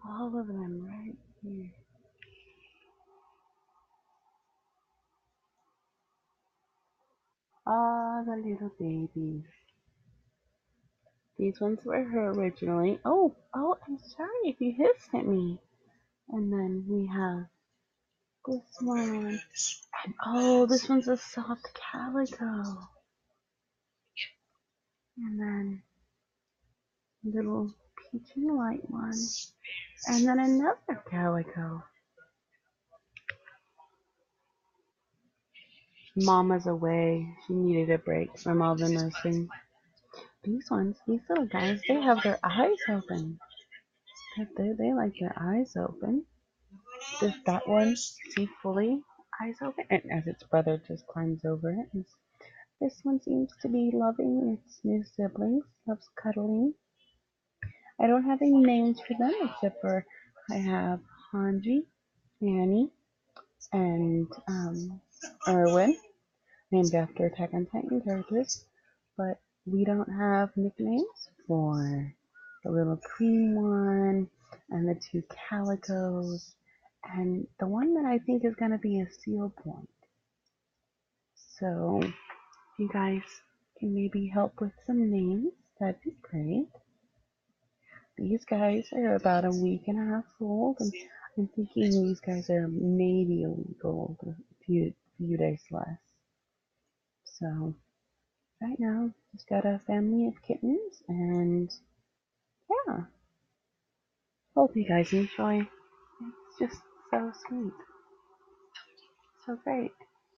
All of them right here. Ah, the little babies. These ones were her originally. Oh, I'm sorry if you hissed at me. And then we have this one. And oh, this one's a soft calico. And then little peach and white one. And then another calico. Mama's away. She needed a break from all the nursing. These ones, these little guys, they have their eyes open. They like their eyes open. That one, see fully eyes open, and as its brother just climbs over it. And this one seems to be loving its new siblings, loves cuddling. I don't have any names for them except for I have Hanji, Annie, and Erwin, named after Attack on Titan characters. But we don't have nicknames for the little cream one and the two calicos and the one that I think is going to be a seal point. So if you guys can maybe help with some names, that'd be great. These guys are about a week and a half old, and I'm thinking these guys are maybe a week old, a few days less. So right now, just got a family of kittens, and yeah, hope you guys enjoy. It's just so sweet, so great.